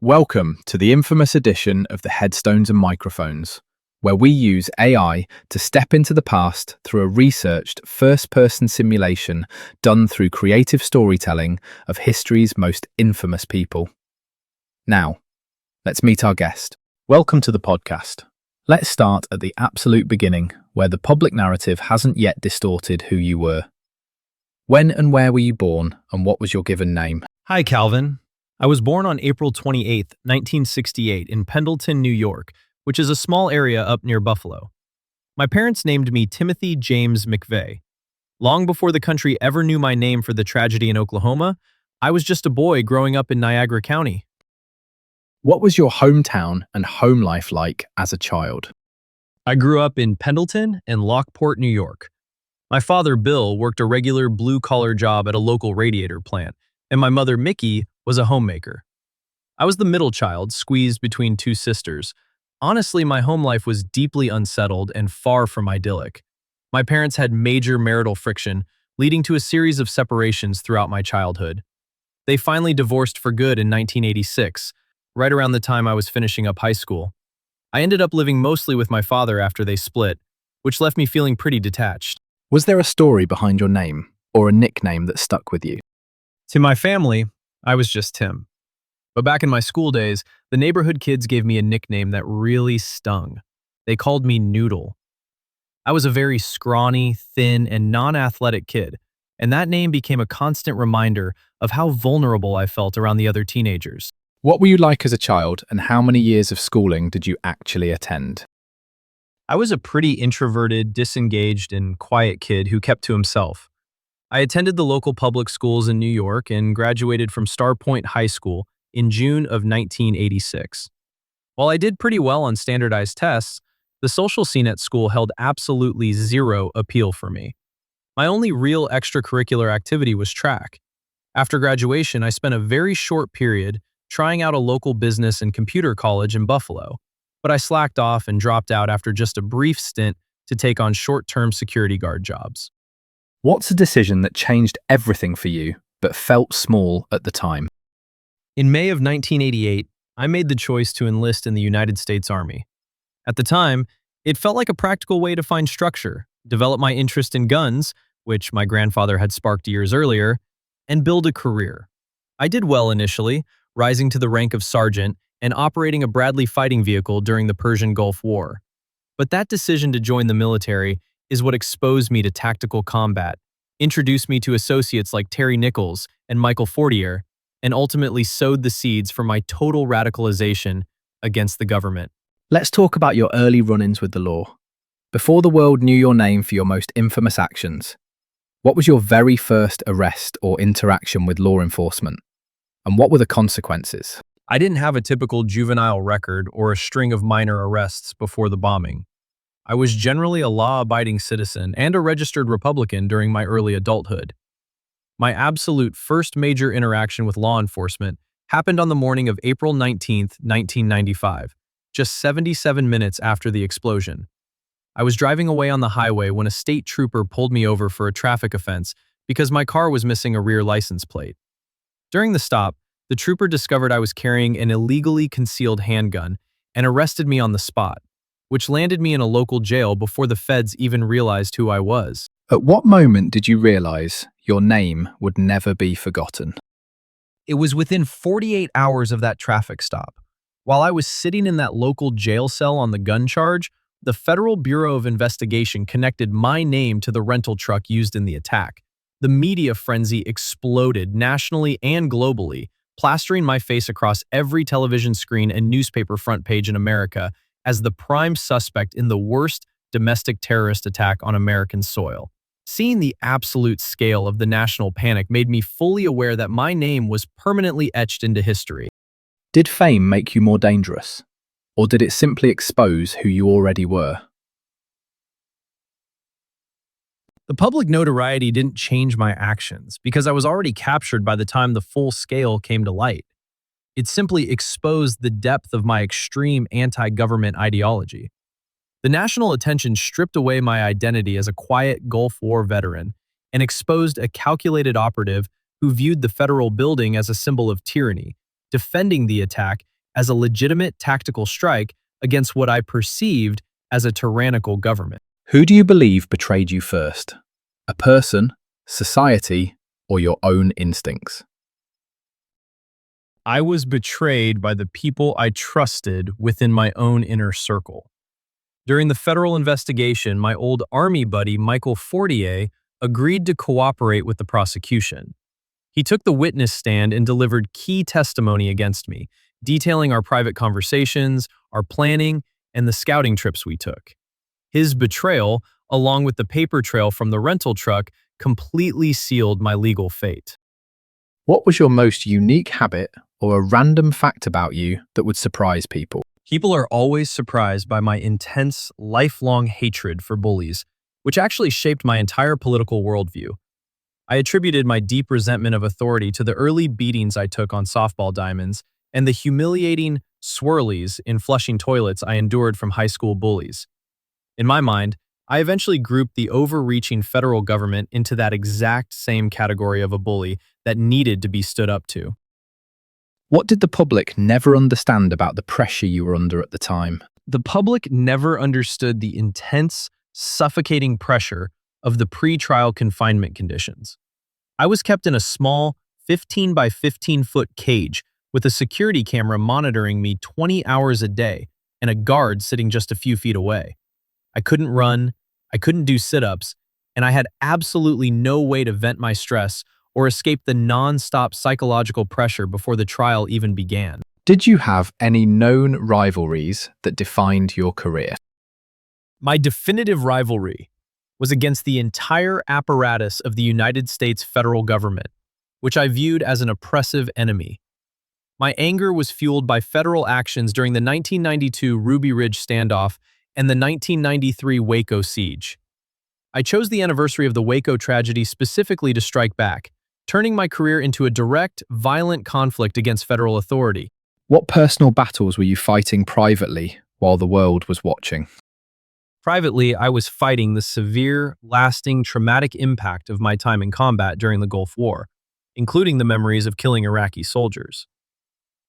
Welcome to the infamous edition of the Headstones and Microphones, where we use AI to step into the past through a researched first-person simulation done through creative storytelling of history's most infamous people. Now, let's meet our guest. Welcome to the podcast. Let's start at the absolute beginning, where the public narrative hasn't yet distorted who you were. When and where were you born, and what was your given name? Hi, Calvin. I was born on April 28, 1968, in Pendleton, New York, which is a small area up near Buffalo. My parents named me Timothy James McVeigh. Long before the country ever knew my name for the tragedy in Oklahoma, I was just a boy growing up in Niagara County. What was your hometown and home life like as a child? I grew up in Pendleton and Lockport, New York. My father, Bill, worked a regular blue-collar job at a local radiator plant, and my mother, Mickey, was a homemaker. I was the middle child, squeezed between two sisters. Honestly, my home life was deeply unsettled and far from idyllic. My parents had major marital friction, leading to a series of separations throughout my childhood. They finally divorced for good in 1986, right around the time I was finishing up high school. I ended up living mostly with my father after they split, which left me feeling pretty detached. Was there a story behind your name, or a nickname that stuck with you? To my family, I was just Tim. But back in my school days, the neighborhood kids gave me a nickname that really stung. They called me Noodle. I was a very scrawny, thin, and non-athletic kid, and that name became a constant reminder of how vulnerable I felt around the other teenagers. What were you like as a child, and how many years of schooling did you actually attend? I was a pretty introverted, disengaged, and quiet kid who kept to himself. I attended the local public schools in New York and graduated from Star Point High School in June of 1986. While I did pretty well on standardized tests, the social scene at school held absolutely zero appeal for me. My only real extracurricular activity was track. After graduation, I spent a very short period trying out a local business and computer college in Buffalo, but I slacked off and dropped out after just a brief stint to take on short-term security guard jobs. What's a decision that changed everything for you, but felt small at the time? In May of 1988, I made the choice to enlist in the United States Army. At the time, it felt like a practical way to find structure, develop my interest in guns, which my grandfather had sparked years earlier, and build a career. I did well initially, rising to the rank of sergeant and operating a Bradley fighting vehicle during the Persian Gulf War. But that decision to join the military is what exposed me to tactical combat, introduced me to associates like Terry Nichols and Michael Fortier, and ultimately sowed the seeds for my total radicalization against the government. Let's talk about your early run-ins with the law. Before the world knew your name for your most infamous actions, what was your very first arrest or interaction with law enforcement? And what were the consequences? I didn't have a typical juvenile record or a string of minor arrests before the bombing. I was generally a law-abiding citizen and a registered Republican during my early adulthood. My absolute first major interaction with law enforcement happened on the morning of April 19, 1995, just 77 minutes after the explosion. I was driving away on the highway when a state trooper pulled me over for a traffic offense because my car was missing a rear license plate. During the stop, the trooper discovered I was carrying an illegally concealed handgun and arrested me on the spot, which landed me in a local jail before the feds even realized who I was. At what moment did you realize your name would never be forgotten? It was within 48 hours of that traffic stop. While I was sitting in that local jail cell on the gun charge, the Federal Bureau of Investigation connected my name to the rental truck used in the attack. The media frenzy exploded nationally and globally, plastering my face across every television screen and newspaper front page in America as the prime suspect in the worst domestic terrorist attack on American soil. Seeing the absolute scale of the national panic made me fully aware that my name was permanently etched into history. Did fame make you more dangerous? Or did it simply expose who you already were? The public notoriety didn't change my actions because I was already captured by the time the full scale came to light. It simply exposed the depth of my extreme anti-government ideology. The national attention stripped away my identity as a quiet Gulf War veteran and exposed a calculated operative who viewed the federal building as a symbol of tyranny, defending the attack as a legitimate tactical strike against what I perceived as a tyrannical government. Who do you believe betrayed you first? A person, society, or your own instincts? I was betrayed by the people I trusted within my own inner circle. During the federal investigation, my old Army buddy Michael Fortier agreed to cooperate with the prosecution. He took the witness stand and delivered key testimony against me, detailing our private conversations, our planning, and the scouting trips we took. His betrayal, along with the paper trail from the rental truck, completely sealed my legal fate. What was your most unique habit or a random fact about you that would surprise people? People are always surprised by my intense, lifelong hatred for bullies, which actually shaped my entire political worldview. I attributed my deep resentment of authority to the early beatings I took on softball diamonds and the humiliating swirlies in flushing toilets I endured from high school bullies. In my mind, I eventually grouped the overreaching federal government into that exact same category of a bully that needed to be stood up to. What did the public never understand about the pressure you were under at the time? The public never understood the intense, suffocating pressure of the pre-trial confinement conditions. I was kept in a small 15 by 15-foot cage with a security camera monitoring me 20 hours a day and a guard sitting just a few feet away. I couldn't run, I couldn't do sit-ups, and I had absolutely no way to vent my stress or escape the non-stop psychological pressure before the trial even began. Did you have any known rivalries that defined your career? My definitive rivalry was against the entire apparatus of the United States federal government, which I viewed as an oppressive enemy. My anger was fueled by federal actions during the 1992 Ruby Ridge standoff and the 1993 Waco siege. I chose the anniversary of the Waco tragedy specifically to strike back, turning my career into a direct, violent conflict against federal authority. What personal battles were you fighting privately while the world was watching? Privately, I was fighting the severe, lasting, traumatic impact of my time in combat during the Gulf War, including the memories of killing Iraqi soldiers.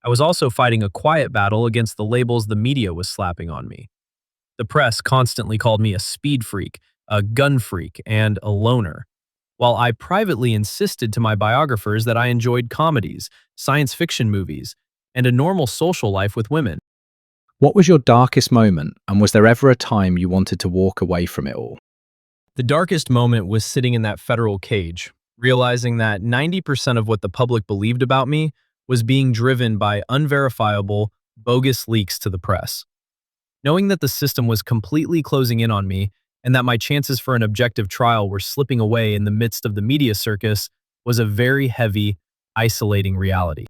I was also fighting a quiet battle against the labels the media was slapping on me. The press constantly called me a speed freak, a gun freak, and a loner, while I privately insisted to my biographers that I enjoyed comedies, science fiction movies, and a normal social life with women. What was your darkest moment, and was there ever a time you wanted to walk away from it all? The darkest moment was sitting in that federal cage, realizing that 90% of what the public believed about me was being driven by unverifiable, bogus leaks to the press. Knowing that the system was completely closing in on me and that my chances for an objective trial were slipping away in the midst of the media circus was a very heavy, isolating reality.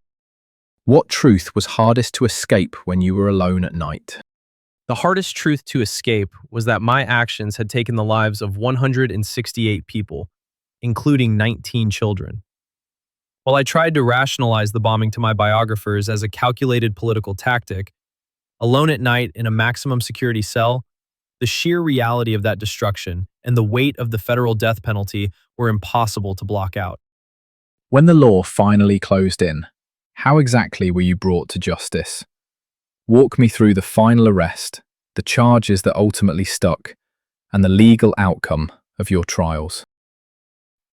What truth was hardest to escape when you were alone at night? The hardest truth to escape was that my actions had taken the lives of 168 people, including 19 children. While I tried to rationalize the bombing to my biographers as a calculated political tactic, alone at night in a maximum security cell, the sheer reality of that destruction and the weight of the federal death penalty were impossible to block out. When the law finally closed in, how exactly were you brought to justice? Walk me through the final arrest, the charges that ultimately stuck, and the legal outcome of your trials.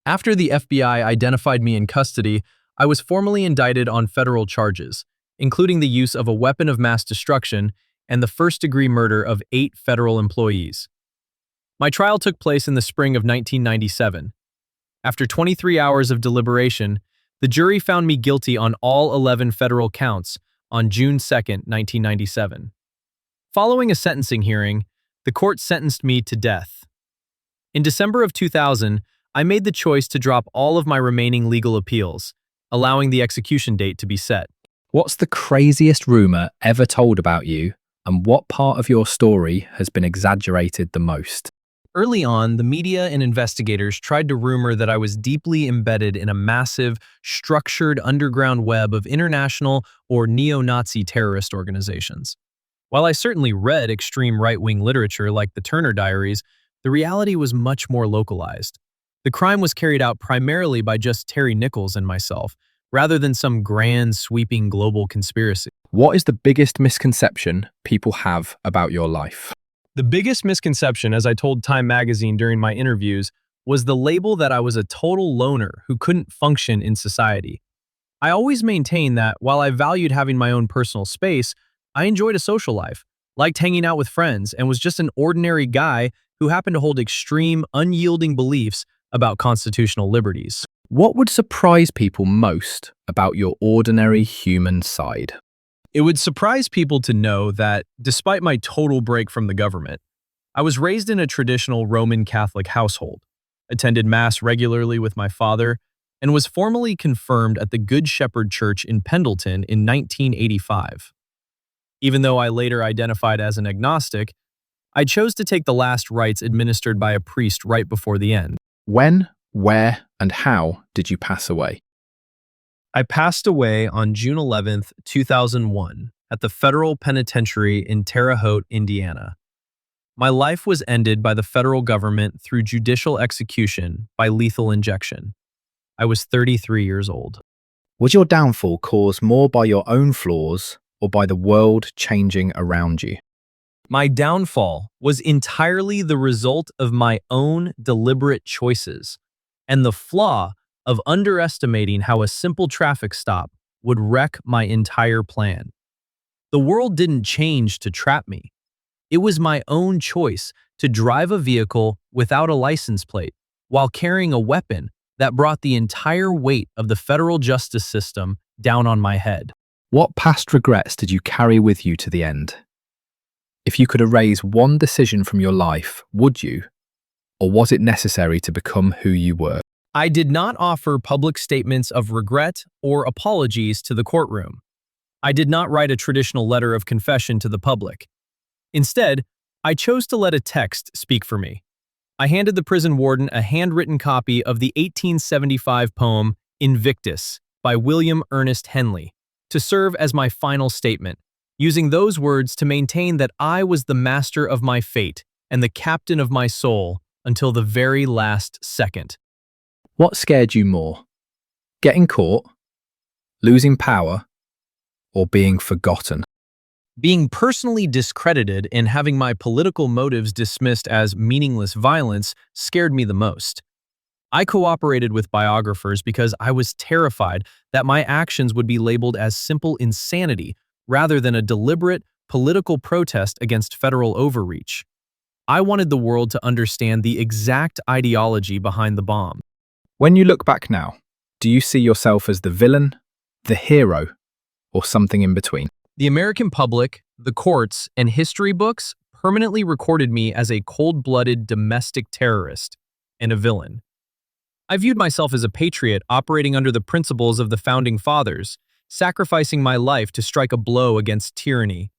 After the FBI identified me in custody, I was formally indicted on federal charges, including the use of a weapon of mass destruction and the first-degree murder of 8 federal employees. My trial took place in the spring of 1997. After 23 hours of deliberation, the jury found me guilty on all 11 federal counts on June 2, 1997. Following a sentencing hearing, the court sentenced me to death. In December of 2000, I made the choice to drop all of my remaining legal appeals, allowing the execution date to be set. What's the craziest rumor ever told about you, and what part of your story has been exaggerated the most? Early on, the media and investigators tried to rumor that I was deeply embedded in a massive, structured underground web of international or neo-Nazi terrorist organizations. While I certainly read extreme right-wing literature like the Turner Diaries, the reality was much more localized. The crime was carried out primarily by just Terry Nichols and myself, rather than some grand, sweeping global conspiracy. What is the biggest misconception people have about your life? The biggest misconception, as I told Time magazine during my interviews, was the label that I was a total loner who couldn't function in society. I always maintained that while I valued having my own personal space, I enjoyed a social life, liked hanging out with friends, and was just an ordinary guy who happened to hold extreme, unyielding beliefs about constitutional liberties. What would surprise people most about your ordinary human side? It would surprise people to know that, despite my total break from the government, I was raised in a traditional Roman Catholic household, attended Mass regularly with my father, and was formally confirmed at the Good Shepherd Church in Pendleton in 1985. Even though I later identified as an agnostic, I chose to take the last rites administered by a priest right before the end. When, where, and how did you pass away? I passed away on June 11th, 2001, at the federal penitentiary in Terre Haute, Indiana. My life was ended by the federal government through judicial execution by lethal injection. I was 33 years old. Was your downfall caused more by your own flaws or by the world changing around you? My downfall was entirely the result of my own deliberate choices and the flaw of underestimating how a simple traffic stop would wreck my entire plan. The world didn't change to trap me. It was my own choice to drive a vehicle without a license plate while carrying a weapon that brought the entire weight of the federal justice system down on my head. What past regrets did you carry with you to the end? If you could erase one decision from your life, would you? Or was it necessary to become who you were? I did not offer public statements of regret or apologies to the courtroom. I did not write a traditional letter of confession to the public. Instead, I chose to let a text speak for me. I handed the prison warden a handwritten copy of the 1875 poem Invictus by William Ernest Henley to serve as my final statement, using those words to maintain that I was the master of my fate and the captain of my soul until the very last second. What scared you more? Getting caught, losing power, or being forgotten? Being personally discredited and having my political motives dismissed as meaningless violence scared me the most. I cooperated with biographers because I was terrified that my actions would be labeled as simple insanity rather than a deliberate political protest against federal overreach. I wanted the world to understand the exact ideology behind the bomb. When you look back now, do you see yourself as the villain, the hero, or something in between? The American public, the courts, and history books permanently recorded me as a cold-blooded domestic terrorist and a villain. I viewed myself as a patriot operating under the principles of the Founding Fathers, sacrificing my life to strike a blow against tyranny.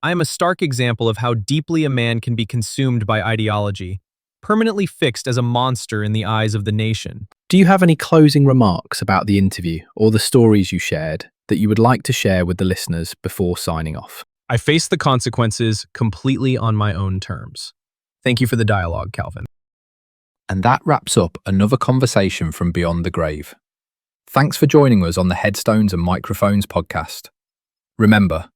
I am a stark example of how deeply a man can be consumed by ideology, permanently fixed as a monster in the eyes of the nation. Do you have any closing remarks about the interview or the stories you shared that you would like to share with the listeners before signing off? I faced the consequences completely on my own terms. Thank you for the dialogue, Calvin. And that wraps up another conversation from Beyond the Grave. Thanks for joining us on the Headstones and Microphones podcast. Remember,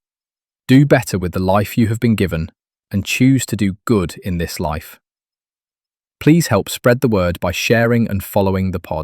do better with the life you have been given and choose to do good in this life. Please help spread the word by sharing and following the pod.